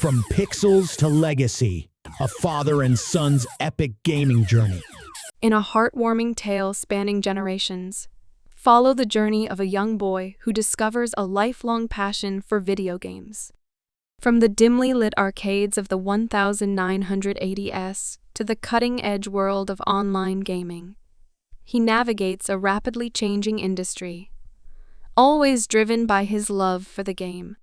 From pixels to legacy, a father and son's epic gaming journey. In a heartwarming tale spanning generations, follow the journey of a young boy who discovers a lifelong passion for video games. From the dimly lit arcades of the 1980s to the cutting-edge world of online gaming, he navigates a rapidly changing industry, always driven by his love for the game.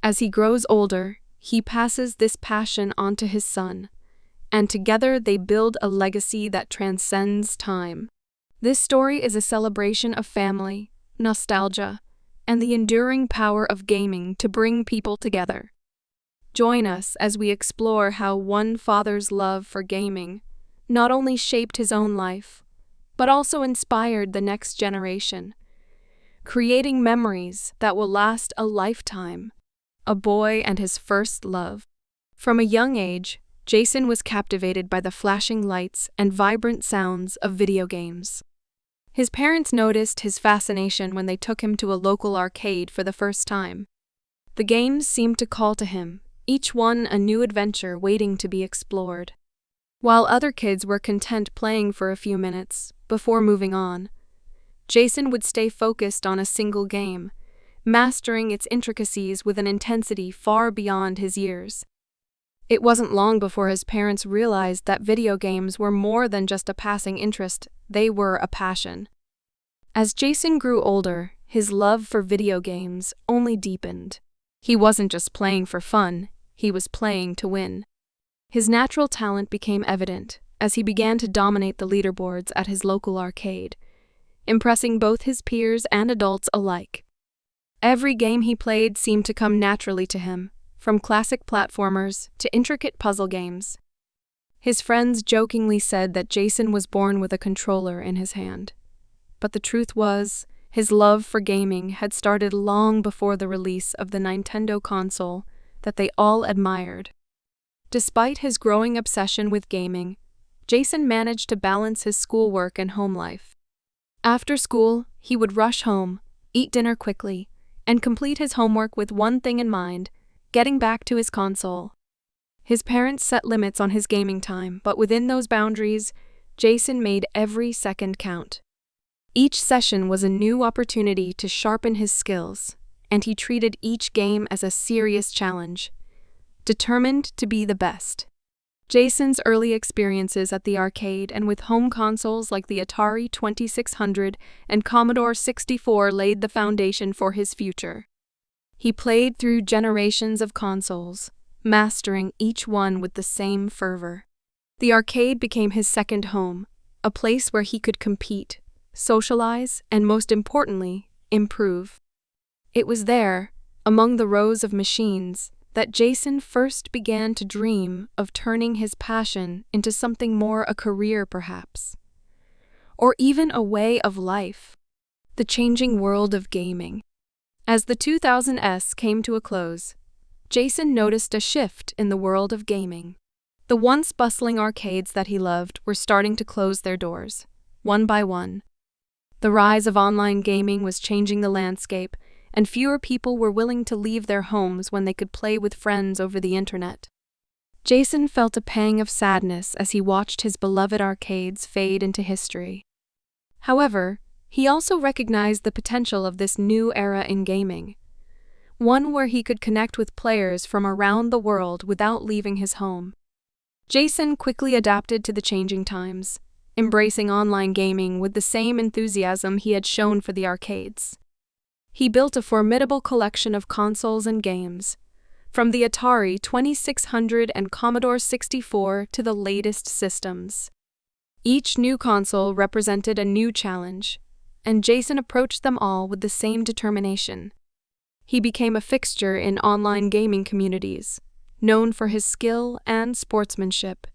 As he grows older, he passes this passion on to his son, and together they build a legacy that transcends time. This story is a celebration of family, nostalgia, and the enduring power of gaming to bring people together. Join us as we explore how one father's love for gaming not only shaped his own life, but also inspired the next generation, creating memories that will last a lifetime. A boy and his first love. From a young age, Jason was captivated by the flashing lights and vibrant sounds of video games. His parents noticed his fascination when they took him to a local arcade for the first time. The games seemed to call to him, each one a new adventure waiting to be explored. While other kids were content playing for a few minutes before moving on, Jason would stay focused on a single game, mastering its intricacies with an intensity far beyond his years. It wasn't long before his parents realized that video games were more than just a passing interest, they were a passion. As Jason grew older, his love for video games only deepened. He wasn't just playing for fun, he was playing to win. His natural talent became evident as he began to dominate the leaderboards at his local arcade, impressing both his peers and adults alike. Every game he played seemed to come naturally to him, from classic platformers to intricate puzzle games. His friends jokingly said that Jason was born with a controller in his hand. But the truth was, his love for gaming had started long before the release of the Nintendo console that they all admired. Despite his growing obsession with gaming, Jason managed to balance his schoolwork and home life. After school, he would rush home, eat dinner quickly, and complete his homework with one thing in mind: getting back to his console. His parents set limits on his gaming time, but within those boundaries, Jason made every second count. Each session was a new opportunity to sharpen his skills, and he treated each game as a serious challenge, determined to be the best. Jason's early experiences at the arcade and with home consoles like the Atari 2600 and Commodore 64 laid the foundation for his future. He played through generations of consoles, mastering each one with the same fervor. The arcade became his second home, a place where he could compete, socialize, and most importantly, improve. It was there, among the rows of machines, that Jason first began to dream of turning his passion into something more, a career perhaps, or even a way of life. The changing world of gaming. As the 2000s came to a close, Jason noticed a shift in the world of gaming. The once bustling arcades that he loved were starting to close their doors, one by one. The rise of online gaming was changing the landscape, and fewer people were willing to leave their homes when they could play with friends over the internet. Jason felt a pang of sadness as he watched his beloved arcades fade into history. However, he also recognized the potential of this new era in gaming, one where he could connect with players from around the world without leaving his home. Jason quickly adapted to the changing times, embracing online gaming with the same enthusiasm he had shown for the arcades. He built a formidable collection of consoles and games, from the Atari 2600 and Commodore 64 to the latest systems. Each new console represented a new challenge, and Jason approached them all with the same determination. He became a fixture in online gaming communities, known for his skill and sportsmanship.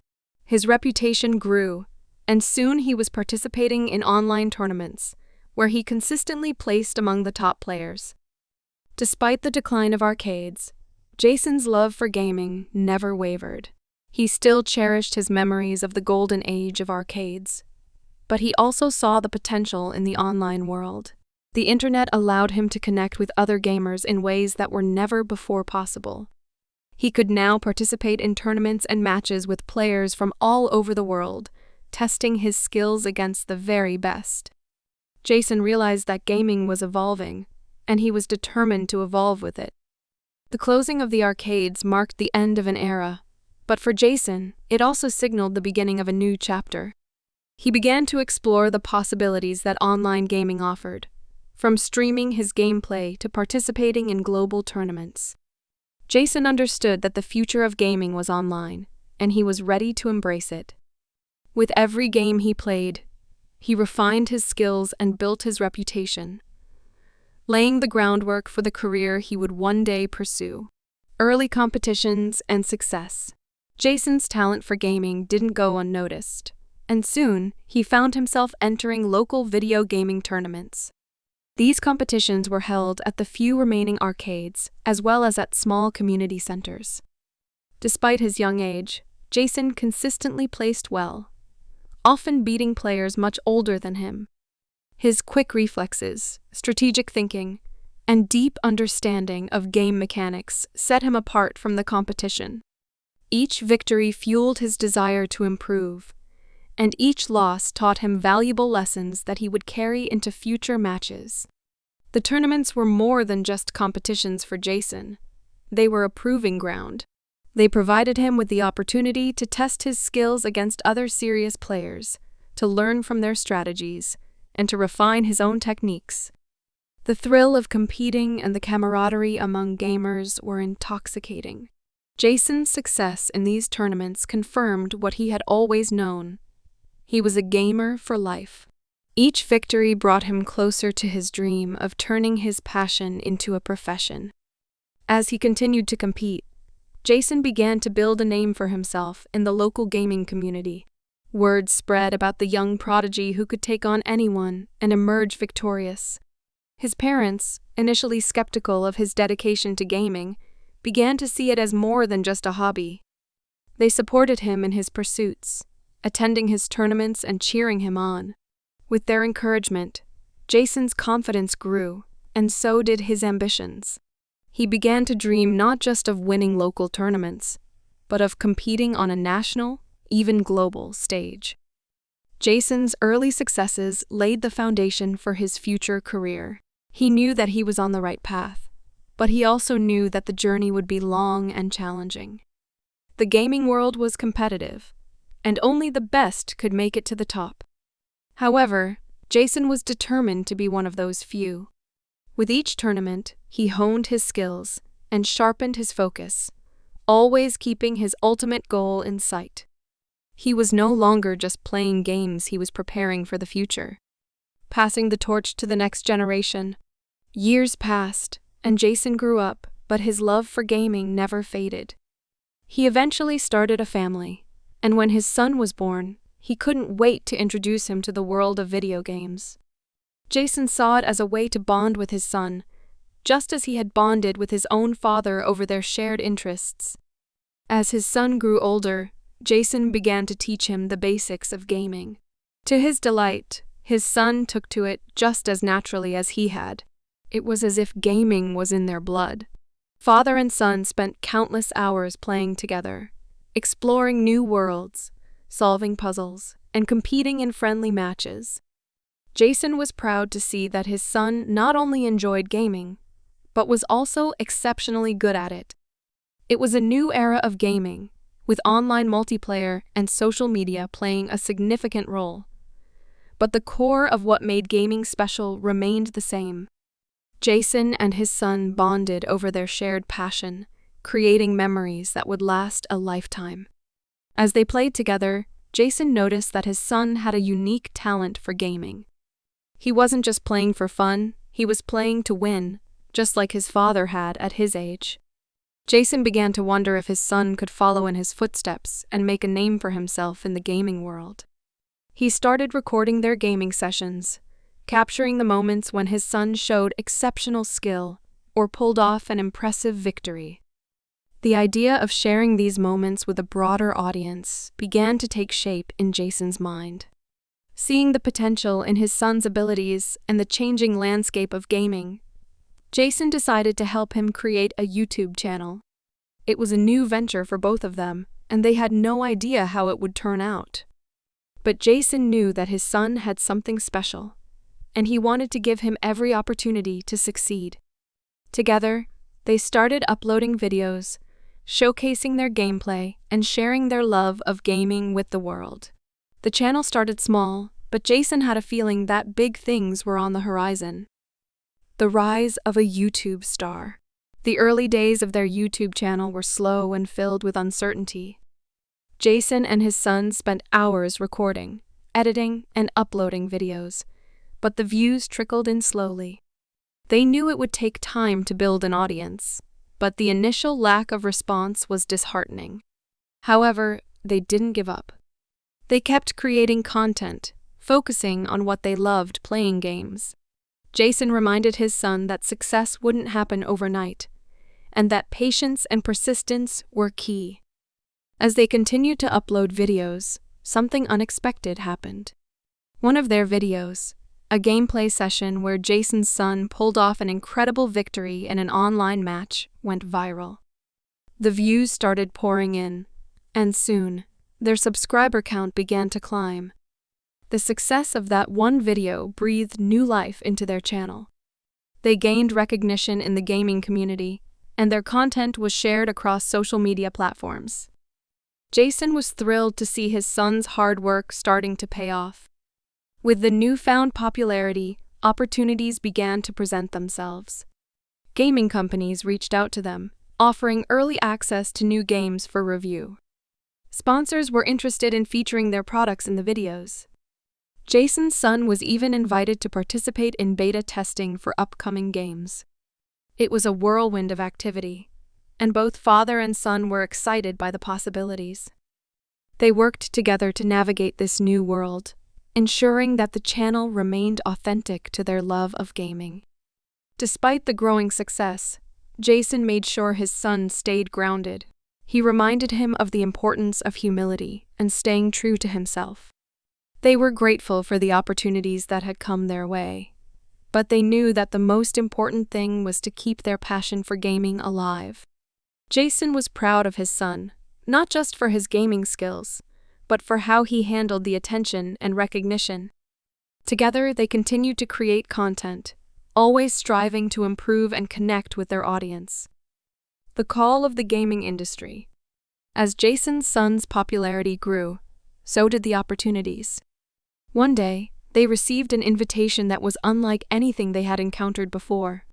His reputation grew, and soon he was participating in online tournaments, where he consistently placed among the top players. Despite the decline of arcades, Jason's love for gaming never wavered. He still cherished his memories of the golden age of arcades, but he also saw the potential in the online world. The internet allowed him to connect with other gamers in ways that were never before possible. He could now participate in tournaments and matches with players from all over the world, testing his skills against the very best. Jason realized that gaming was evolving, and he was determined to evolve with it. The closing of the arcades marked the end of an era, but for Jason, it also signaled the beginning of a new chapter. He began to explore the possibilities that online gaming offered, from streaming his gameplay to participating in global tournaments. Jason understood that the future of gaming was online, and he was ready to embrace it. With every game he played, he refined his skills and built his reputation, laying the groundwork for the career he would one day pursue. Early competitions and success. Jason's talent for gaming didn't go unnoticed, and soon he found himself entering local video gaming tournaments. These competitions were held at the few remaining arcades, as well as at small community centers. Despite his young age, Jason consistently placed well, often beating players much older than him. His quick reflexes, strategic thinking, and deep understanding of game mechanics set him apart from the competition. Each victory fueled his desire to improve, and each loss taught him valuable lessons that he would carry into future matches. The tournaments were more than just competitions for Jason. They were a proving ground. They provided him with the opportunity to test his skills against other serious players, to learn from their strategies, and to refine his own techniques. The thrill of competing and the camaraderie among gamers were intoxicating. Jason's success in these tournaments confirmed what he had always known. He was a gamer for life. Each victory brought him closer to his dream of turning his passion into a profession. As he continued to compete, Jason began to build a name for himself in the local gaming community. Word spread about the young prodigy who could take on anyone and emerge victorious. His parents, initially skeptical of his dedication to gaming, began to see it as more than just a hobby. They supported him in his pursuits, attending his tournaments and cheering him on. With their encouragement, Jason's confidence grew, and so did his ambitions. He began to dream not just of winning local tournaments, but of competing on a national, even global stage. Jason's early successes laid the foundation for his future career. He knew that he was on the right path, but he also knew that the journey would be long and challenging. The gaming world was competitive, and only the best could make it to the top. However, Jason was determined to be one of those few. With each tournament, he honed his skills and sharpened his focus, always keeping his ultimate goal in sight. He was no longer just playing games, he was preparing for the future, passing the torch to the next generation. Years passed, and Jason grew up, but his love for gaming never faded. He eventually started a family, and when his son was born, he couldn't wait to introduce him to the world of video games. Jason saw it as a way to bond with his son, just as he had bonded with his own father over their shared interests. As his son grew older, Jason began to teach him the basics of gaming. To his delight, his son took to it just as naturally as he had. It was as if gaming was in their blood. Father and son spent countless hours playing together, exploring new worlds, solving puzzles, and competing in friendly matches. Jason was proud to see that his son not only enjoyed gaming, but was also exceptionally good at it. It was a new era of gaming, with online multiplayer and social media playing a significant role. But the core of what made gaming special remained the same. Jason and his son bonded over their shared passion, creating memories that would last a lifetime. As they played together, Jason noticed that his son had a unique talent for gaming. He wasn't just playing for fun, he was playing to win, just like his father had at his age. Jason began to wonder if his son could follow in his footsteps and make a name for himself in the gaming world. He started recording their gaming sessions, capturing the moments when his son showed exceptional skill or pulled off an impressive victory. The idea of sharing these moments with a broader audience began to take shape in Jason's mind. Seeing the potential in his son's abilities and the changing landscape of gaming, Jason decided to help him create a YouTube channel. It was a new venture for both of them, and they had no idea how it would turn out. But Jason knew that his son had something special, and he wanted to give him every opportunity to succeed. Together, they started uploading videos, showcasing their gameplay, and sharing their love of gaming with the world. The channel started small, but Jason had a feeling that big things were on the horizon. The rise of a YouTube star. The early days of their YouTube channel were slow and filled with uncertainty. Jason and his son spent hours recording, editing, and uploading videos, but the views trickled in slowly. They knew it would take time to build an audience, but the initial lack of response was disheartening. However, they didn't give up. They kept creating content, focusing on what they loved, playing games. Jason reminded his son that success wouldn't happen overnight, and that patience and persistence were key. As they continued to upload videos, something unexpected happened. One of their videos, a gameplay session where Jason's son pulled off an incredible victory in an online match, went viral. The views started pouring in, and soon, their subscriber count began to climb. The success of that one video breathed new life into their channel. They gained recognition in the gaming community, and their content was shared across social media platforms. Jason was thrilled to see his son's hard work starting to pay off. With the newfound popularity, opportunities began to present themselves. Gaming companies reached out to them, offering early access to new games for review. Sponsors were interested in featuring their products in the videos. Jason's son was even invited to participate in beta testing for upcoming games. It was a whirlwind of activity, and both father and son were excited by the possibilities. They worked together to navigate this new world, ensuring that the channel remained authentic to their love of gaming. Despite the growing success, Jason made sure his son stayed grounded. He reminded him of the importance of humility and staying true to himself. They were grateful for the opportunities that had come their way, but they knew that the most important thing was to keep their passion for gaming alive. Jason was proud of his son, not just for his gaming skills, but for how he handled the attention and recognition. Together, they continued to create content, always striving to improve and connect with their audience. The call of the gaming industry. As Jason's son's popularity grew, so did the opportunities. One day, they received an invitation that was unlike anything they had encountered before.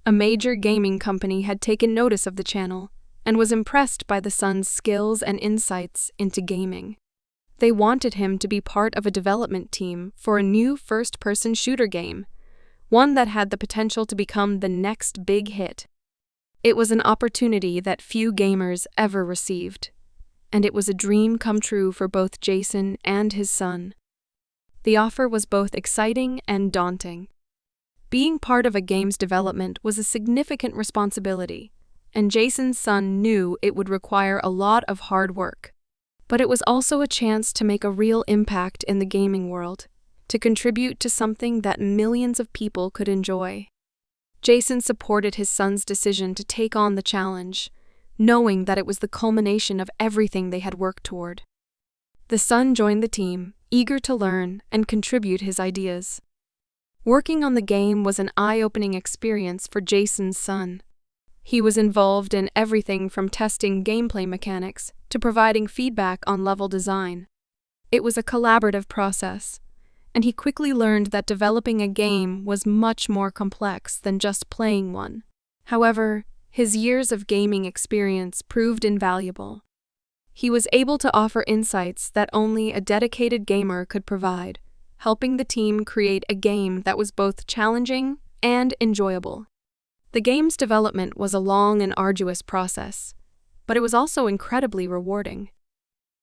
A major gaming company had taken notice of the channel and was impressed by the son's skills and insights into gaming. They wanted him to be part of a development team for a new first-person shooter game, one that had the potential to become the next big hit. It was an opportunity that few gamers ever received, and it was a dream come true for both Jason and his son. The offer was both exciting and daunting. Being part of a game's development was a significant responsibility, and Jason's son knew it would require a lot of hard work. But it was also a chance to make a real impact in the gaming world, to contribute to something that millions of people could enjoy. Jason supported his son's decision to take on the challenge, knowing that it was the culmination of everything they had worked toward. The son joined the team, eager to learn and contribute his ideas. Working on the game was an eye-opening experience for Jason's son. He was involved in everything from testing gameplay mechanics to providing feedback on level design. It was a collaborative process, and he quickly learned that developing a game was much more complex than just playing one. However, his years of gaming experience proved invaluable. He was able to offer insights that only a dedicated gamer could provide, helping the team create a game that was both challenging and enjoyable. The game's development was a long and arduous process, but it was also incredibly rewarding.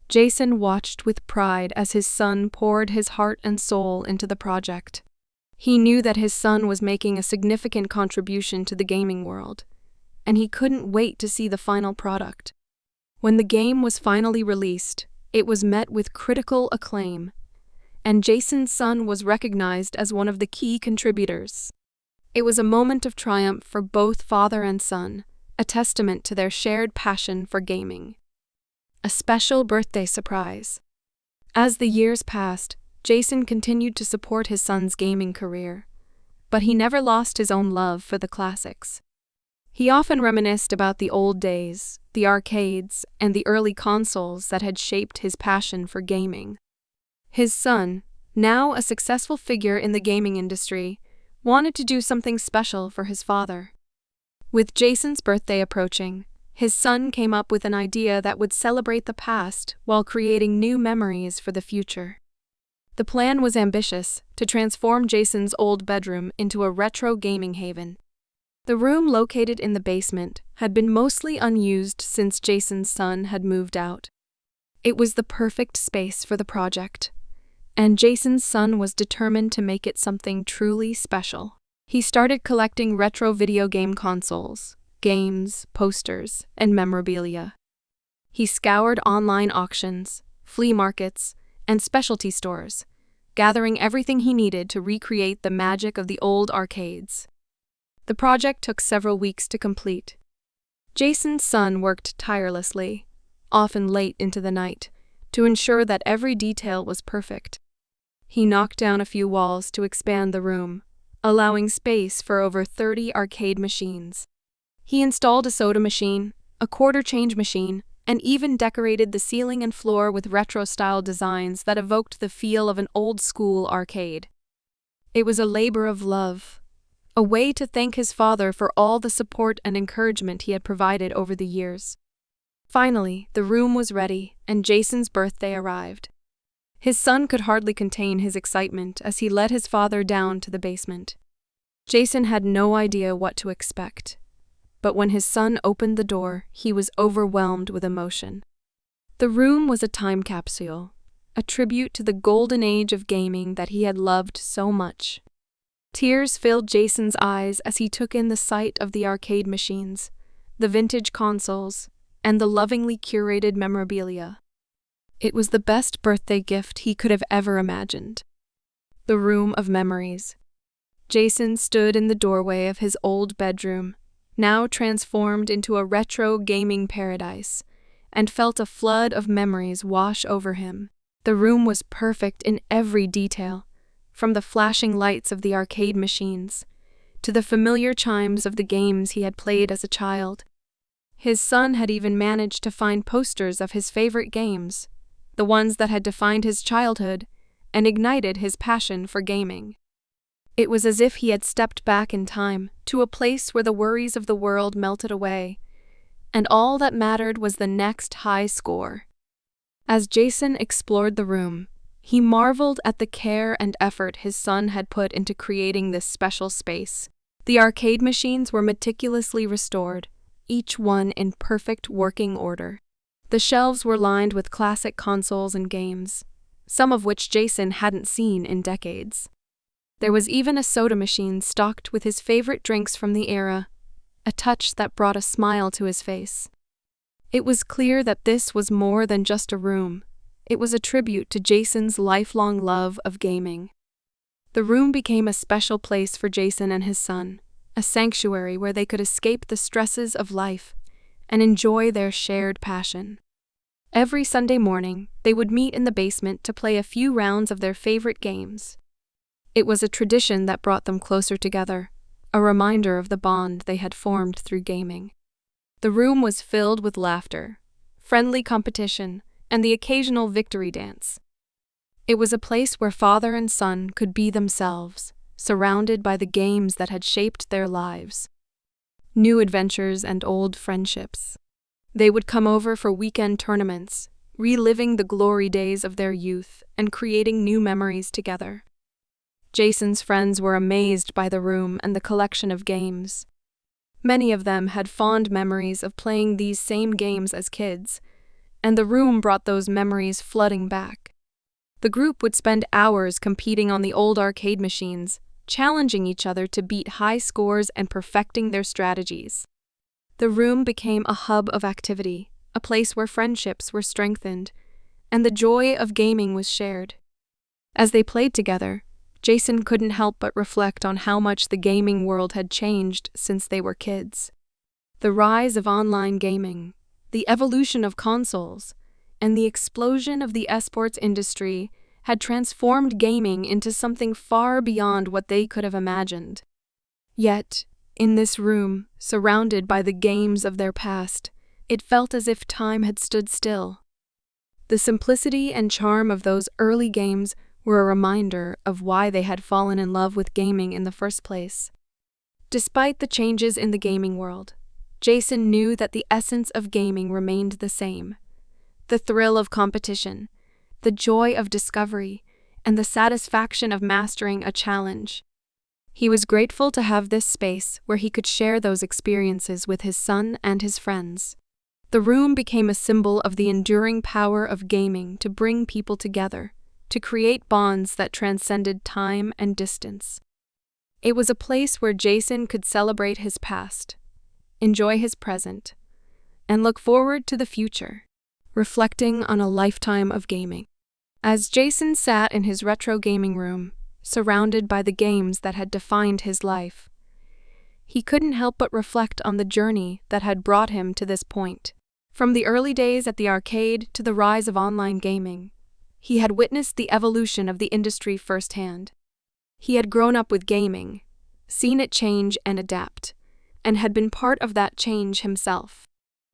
Jason watched with pride as his son poured his heart and soul into the project. He knew that his son was making a significant contribution to the gaming world, and he couldn't wait to see the final product. When the game was finally released, it was met with critical acclaim, and Jason's son was recognized as one of the key contributors. It was a moment of triumph for both father and son, a testament to their shared passion for gaming. A special birthday surprise. As the years passed, Jason continued to support his son's gaming career, but he never lost his own love for the classics. He often reminisced about the old days, the arcades, and the early consoles that had shaped his passion for gaming. His son, now a successful figure in the gaming industry, wanted to do something special for his father. With Jason's birthday approaching, his son came up with an idea that would celebrate the past while creating new memories for the future. The plan was ambitious, to transform Jason's old bedroom into a retro gaming haven. The room located in the basement had been mostly unused since Jason's son had moved out. It was the perfect space for the project, and Jason's son was determined to make it something truly special. He started collecting retro video game consoles, games, posters, and memorabilia. He scoured online auctions, flea markets, and specialty stores, gathering everything he needed to recreate the magic of the old arcades. The project took several weeks to complete. Jason's son worked tirelessly, often late into the night, to ensure that every detail was perfect. He knocked down a few walls to expand the room, allowing space for over 30 arcade machines. He installed a soda machine, a quarter-change machine, and even decorated the ceiling and floor with retro-style designs that evoked the feel of an old-school arcade. It was a labor of love, a way to thank his father for all the support and encouragement he had provided over the years. Finally, the room was ready, and Jason's birthday arrived. His son could hardly contain his excitement as he led his father down to the basement. Jason had no idea what to expect, but when his son opened the door, he was overwhelmed with emotion. The room was a time capsule, a tribute to the golden age of gaming that he had loved so much. Tears filled Jason's eyes as he took in the sight of the arcade machines, the vintage consoles, and the lovingly curated memorabilia. It was the best birthday gift he could have ever imagined. The room of memories. Jason stood in the doorway of his old bedroom, now transformed into a retro gaming paradise, and felt a flood of memories wash over him. The room was perfect in every detail, from the flashing lights of the arcade machines to the familiar chimes of the games he had played as a child. His son had even managed to find posters of his favorite games, the ones that had defined his childhood and ignited his passion for gaming. It was as if he had stepped back in time to a place where the worries of the world melted away, and all that mattered was the next high score. As Jason explored the room, he marveled at the care and effort his son had put into creating this special space. The arcade machines were meticulously restored, each one in perfect working order. The shelves were lined with classic consoles and games, some of which Jason hadn't seen in decades. There was even a soda machine stocked with his favorite drinks from the era, a touch that brought a smile to his face. It was clear that this was more than just a room. It was a tribute to Jason's lifelong love of gaming. The room became a special place for Jason and his son, a sanctuary where they could escape the stresses of life and enjoy their shared passion. Every Sunday morning, they would meet in the basement to play a few rounds of their favorite games. It was a tradition that brought them closer together, a reminder of the bond they had formed through gaming. The room was filled with laughter, friendly competition, and the occasional victory dance. It was a place where father and son could be themselves, surrounded by the games that had shaped their lives. New adventures and old friendships. They would come over for weekend tournaments, reliving the glory days of their youth and creating new memories together. Jason's friends were amazed by the room and the collection of games. Many of them had fond memories of playing these same games as kids, and the room brought those memories flooding back. The group would spend hours competing on the old arcade machines, challenging each other to beat high scores and perfecting their strategies. The room became a hub of activity, a place where friendships were strengthened, and the joy of gaming was shared. As they played together, Jason couldn't help but reflect on how much the gaming world had changed since they were kids. The rise of online gaming, the evolution of consoles, and the explosion of the esports industry had transformed gaming into something far beyond what they could have imagined. Yet, in this room, surrounded by the games of their past, it felt as if time had stood still. The simplicity and charm of those early games were a reminder of why they had fallen in love with gaming in the first place. Despite the changes in the gaming world, Jason knew that the essence of gaming remained the same. The thrill of competition, the joy of discovery, and the satisfaction of mastering a challenge. He was grateful to have this space where he could share those experiences with his son and his friends. The room became a symbol of the enduring power of gaming to bring people together, to create bonds that transcended time and distance. It was a place where Jason could celebrate his past, enjoy his present, and look forward to the future, reflecting on a lifetime of gaming. As Jason sat in his retro gaming room, surrounded by the games that had defined his life, he couldn't help but reflect on the journey that had brought him to this point. From the early days at the arcade to the rise of online gaming, he had witnessed the evolution of the industry firsthand. He had grown up with gaming, seen it change and adapt, and had been part of that change himself.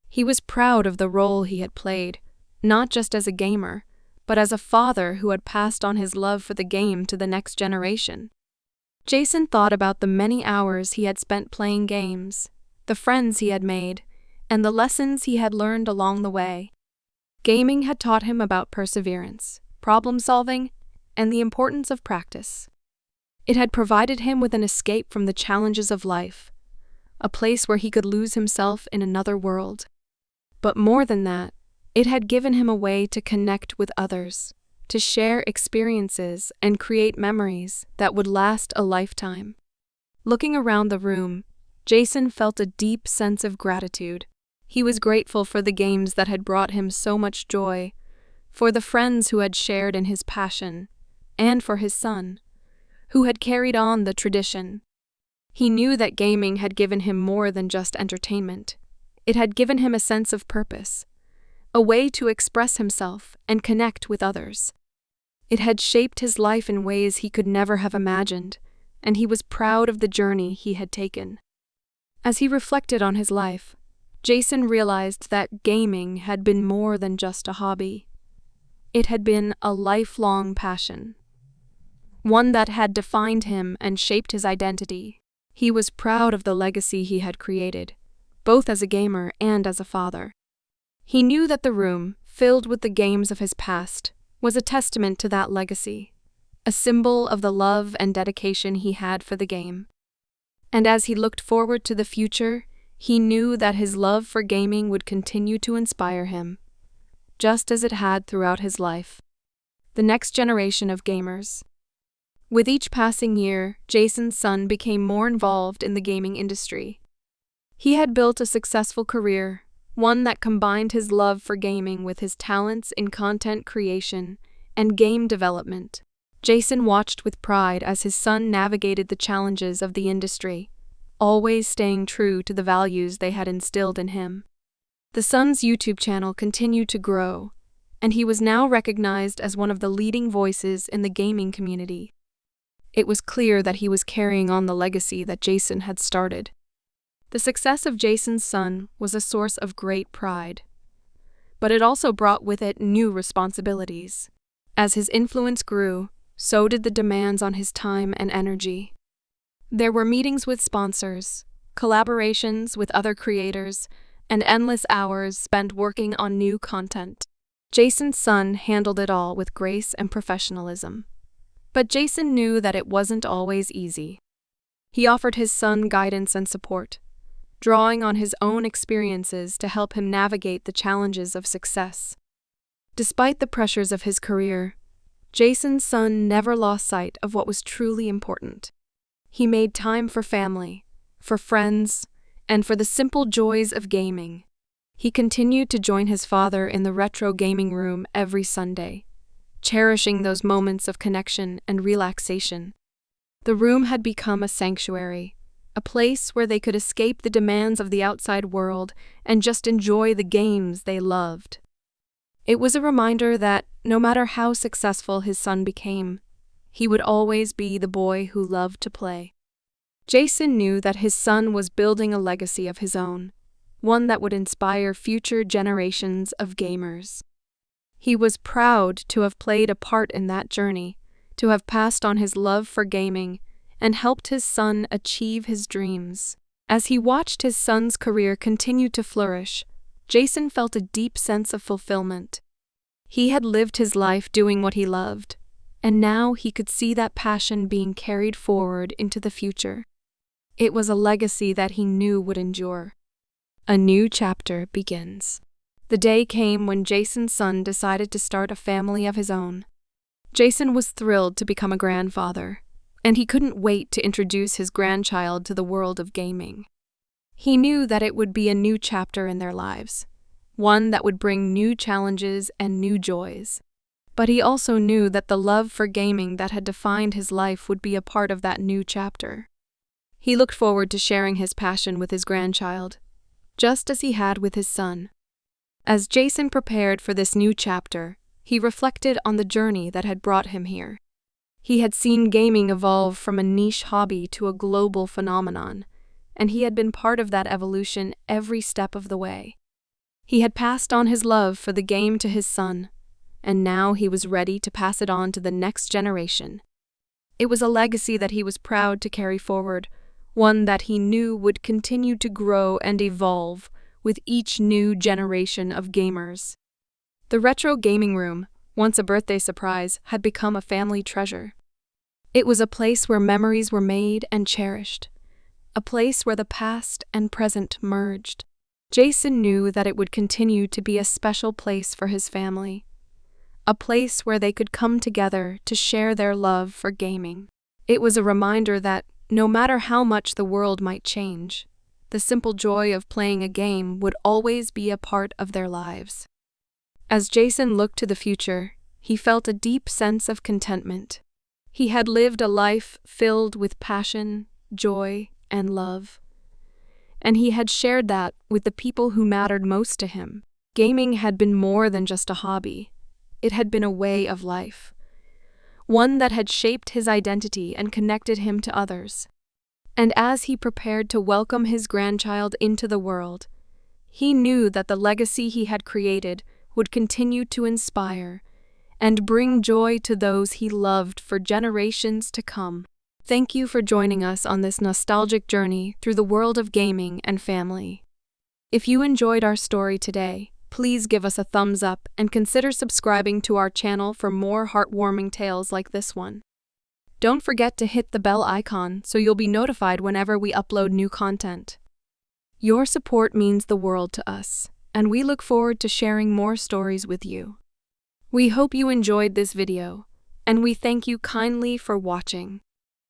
He was proud of the role he had played, not just as a gamer, but as a father who had passed on his love for the game to the next generation. Jason thought about the many hours he had spent playing games, the friends he had made, and the lessons he had learned along the way. Gaming had taught him about perseverance, problem-solving, and the importance of practice. It had provided him with an escape from the challenges of life, a place where he could lose himself in another world. But more than that, it had given him a way to connect with others, to share experiences and create memories that would last a lifetime. Looking around the room, Jason felt a deep sense of gratitude. He was grateful for the games that had brought him so much joy, for the friends who had shared in his passion, and for his son, who had carried on the tradition. He knew that gaming had given him more than just entertainment. It had given him a sense of purpose, a way to express himself and connect with others. It had shaped his life in ways he could never have imagined, and he was proud of the journey he had taken. As he reflected on his life, Jason realized that gaming had been more than just a hobby. It had been a lifelong passion, one that had defined him and shaped his identity. He was proud of the legacy he had created, both as a gamer and as a father. He knew that the room, filled with the games of his past, was a testament to that legacy, a symbol of the love and dedication he had for the game. And as he looked forward to the future, he knew that his love for gaming would continue to inspire him, just as it had throughout his life. The next generation of gamers. With each passing year, Jason's son became more involved in the gaming industry. He had built a successful career, one that combined his love for gaming with his talents in content creation and game development. Jason watched with pride as his son navigated the challenges of the industry, always staying true to the values they had instilled in him. The son's YouTube channel continued to grow, and he was now recognized as one of the leading voices in the gaming community. It was clear that he was carrying on the legacy that Jason had started. The success of Jason's son was a source of great pride, but it also brought with it new responsibilities. As his influence grew, so did the demands on his time and energy. There were meetings with sponsors, collaborations with other creators, and endless hours spent working on new content. Jason's son handled it all with grace and professionalism. But Jason knew that it wasn't always easy. He offered his son guidance and support, drawing on his own experiences to help him navigate the challenges of success. Despite the pressures of his career, Jason's son never lost sight of what was truly important. He made time for family, for friends, and for the simple joys of gaming. He continued to join his father in the retro gaming room every Sunday, cherishing those moments of connection and relaxation. The room had become a sanctuary, a place where they could escape the demands of the outside world and just enjoy the games they loved. It was a reminder that, no matter how successful his son became, he would always be the boy who loved to play. Jason knew that his son was building a legacy of his own, one that would inspire future generations of gamers. He was proud to have played a part in that journey, to have passed on his love for gaming and helped his son achieve his dreams. As he watched his son's career continue to flourish, Jason felt a deep sense of fulfillment. He had lived his life doing what he loved, and now he could see that passion being carried forward into the future. It was a legacy that he knew would endure. A new chapter begins. The day came when Jason's son decided to start a family of his own. Jason was thrilled to become a grandfather, and he couldn't wait to introduce his grandchild to the world of gaming. He knew that it would be a new chapter in their lives, one that would bring new challenges and new joys. But he also knew that the love for gaming that had defined his life would be a part of that new chapter. He looked forward to sharing his passion with his grandchild, just as he had with his son. As Jason prepared for this new chapter, he reflected on the journey that had brought him here. He had seen gaming evolve from a niche hobby to a global phenomenon, and he had been part of that evolution every step of the way. He had passed on his love for the game to his son, and now he was ready to pass it on to the next generation. It was a legacy that he was proud to carry forward, one that he knew would continue to grow and evolve with each new generation of gamers. The retro gaming room, once a birthday surprise, had become a family treasure. It was a place where memories were made and cherished, a place where the past and present merged. Jason knew that it would continue to be a special place for his family, a place where they could come together to share their love for gaming. It was a reminder that, no matter how much the world might change, the simple joy of playing a game would always be a part of their lives. As Jason looked to the future, he felt a deep sense of contentment. He had lived a life filled with passion, joy, and love, and he had shared that with the people who mattered most to him. Gaming had been more than just a hobby. It had been a way of life, one that had shaped his identity and connected him to others. And as he prepared to welcome his grandchild into the world, he knew that the legacy he had created would continue to inspire and bring joy to those he loved for generations to come. Thank you for joining us on this nostalgic journey through the world of gaming and family. If you enjoyed our story today, please give us a thumbs up and consider subscribing to our channel for more heartwarming tales like this one. Don't forget to hit the bell icon so you'll be notified whenever we upload new content. Your support means the world to us, and we look forward to sharing more stories with you. We hope you enjoyed this video, and we thank you kindly for watching.